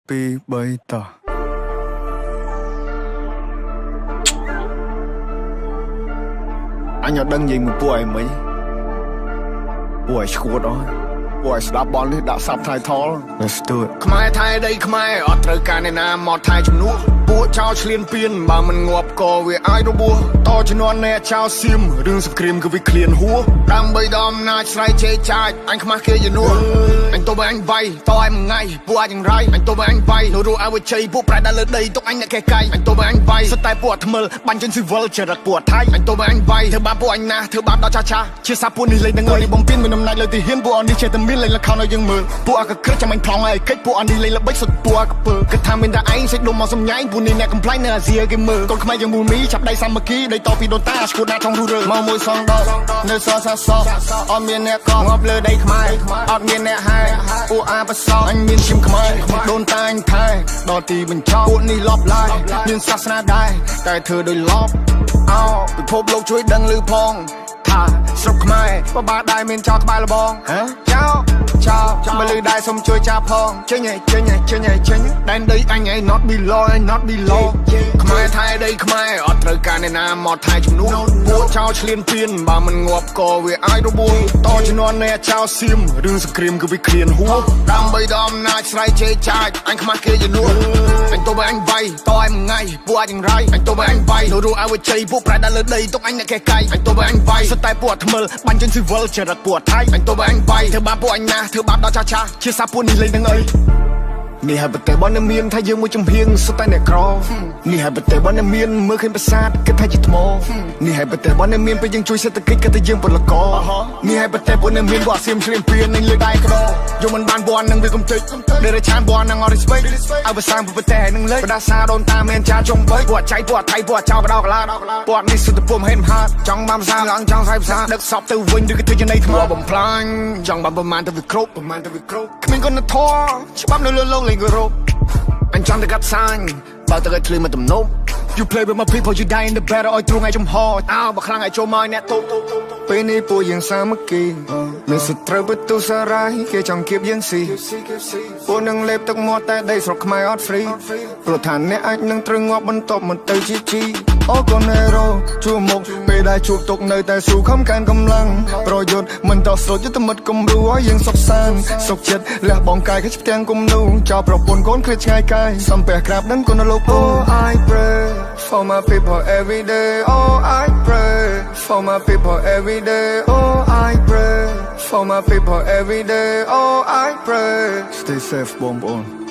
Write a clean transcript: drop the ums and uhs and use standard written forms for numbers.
ពី3តោះអញអត់ដឹងនិយាយមួយពួកឯងមិញពួកឯងឈួតអស់ពួកឯងស្ដាប់បលនេះដាក់ subtitle Let's do it ខ្មែរថៃដីខ្មែរអត់ត្រូវការអ្នកណាមកថៃជំនួសពួកចោលឆ្លៀនពៀនបើមិនងាប់ក៏វាអាចរបួសតជំនាន់អ្នកចោលសៀមរឿងសង្គ្រាមគឺវាឃ្លានហួរដើម្បីដល់អំណាចស្រ័យជេរចាចអញខ្មាស់គេយនួនអញទៅបើអញវាយតឲ្យមួយថ្ងៃពួកអាចយ៉ាងไรអញទៅបើអញវាយនៅរស់អវជ័យពួកប្រែដល់លើដីទុកអញអ្នកកែកាយអញទៅបើអញវាយសិតតែពួកថ្មិលបាញ់ជិនស៊ីវិលចរិតពួកថៃអញទៅបើអញវាយធ្វើបាបពួកអញណាធ្វើបាបដល់ចាចាជាសាពួកនេះលេងនឹងនេះបំពេញមានអំណាចលើទីហ៊ានពួកអននេះចេះតែមានលេងលខោឲ្យយើងមើលពួកអកក្រឹកចាំអញប្លង់ឲ្យកិច្ចពួកអននេះលេងល្បិចសុទ្ធពួកអកពើគិតថាមានតែឯងសេចដុំមកសំញ៉ៃពួកនេះអ្នកកំ នៅអាស៊ីគេមើលកូនខ្មែរយើងមូលមីចាប់ដៃសាមគ្គីដៃតពីដូនតាស្គូណាចង់រស់រើមកមួយសងដកនៅសសាសអត់មានអ្នកកងងាប់លើដីខ្មែរអត់មានអ្នកហែពួកអាបសអញមានឈឹមខ្មែរដូនតាអញថែដល់ទីបញ្ចប់ពួកនេះលប់ឡាយមានសាសនាដែរតែធ្វើដោយលប់អោពិភពលោកជួយដឹងឮផងថាស្រុកខ្មែរបបាដែរមានចោលក្បែរលបងចោលមកលឺដែរសុំជួយចាប់ផងចេញដែនដីអញឯង not below ខ្មែរថៃដីខ្មែរអត់ត្រូវការអ្នកណាមកថៃជំនួសពួកចោលឆ្លៀនពៀនបើមិនងាប់ក៏វាអាចរបួសតជំនាន់អ្នកចោលសៀមរឿងសង្គ្រាមគឺវាឃ្លានហួរដើម្បីដល់អំណាចស្រ័យជេរចាចអញខ្មាស់គេយនួនអញទៅបើអញវាយតឲ្យមួយថ្ងៃពួកអាចយ៉ាងไรអញទៅបើអញវាយនៅរស់អវជ័យពួកប្រែដល់លើដីទុកអញអ្នកកែកាយអញទៅបើអញវាយសិតតែពួកថ្មិលបាញ់ជិនស៊ីវិលចរិតពួកថៃអញទៅបើអញវាយធ្វើបាបពួកអញណាធ្វើបាបដល់ចាចាជាសាពួកនេះលេងនឹងអីនេះហើយប្រទេសបនមានថាយើងមួយចំហៀងសុទ្ធតែអ្នកក្រនេះហើយប្រទេសបនមានមើលឃើញប្រាសាទគិតថាជាថ្មនេះហើយប្រទេសបនមានពេលយើងជួយសេដ្ឋកិច្ចគិតថាយើងពលករនេះហើយប្រទេសបនមានវត្តសៀមឆ្លៀនពៀននឹងលើដៃក្តោយកមិនបានបននឹងវាកំតិចដែលរឆានបននឹងអត់ respect ឲ្យភាសាប្រទេសនឹងលេចបដាសាដូនតាមានចាចុងបីពួកចៃពួកថៃពួកចៅបដោកឡាពួកនេះសុទ្ធតែពុំហេតុហាត់ចង់បានភាសាឡើងចង់សាយភាសាដឹកសពទៅវិញឬក៏ធ្វើចំណៃថ្មបំផ្លាញចង់បានប្រមាណទៅវាគ្រប់គ្មានគុណធម៌ច្បាប់នៅលើលោកលេងគោរពអញចង់តែកាត់សាញ់បើទៅឲ្យឃ្លីមកទំនប់ You play with my people you die in the battle ឲ្យទ្រង់ឲ្យចំហអោបើខ្លាំងឲ្យចូលមកអ្នកទូពេលនេះពួកយើងសាមគ្គីមានសត្រូវបន្ទុសារាយគេចង់គៀបយើងស៊ីពួកនឹងលេបទឹកមាត់តែដីស្រុកខ្មែរអត់ free ព្រោះថាអ្នកអាចនឹងត្រូវងាប់បន្ទាប់មកទៅជីជីអូកូណេរ៉ូជួមុខពេលដែលជួបទុកនៅតែស៊ូខំកានកម្លាំងប្រយុទ្ធមិនតស្រូតយុទ្ធមិត្តគំរូឲ្យយើងសុខសាន្តសុខចិត្តលះបងកាយគេផ្ទាំងគំនូចោលប្រពន្ធកូនឃ្លាតឆ្ងាយកាយសំពះក្រាបដឹងគុណលោកអូ I pray for my people every day oh I pray for my people every day oh I pray for my people every day oh I pray stay safe បងប្អូន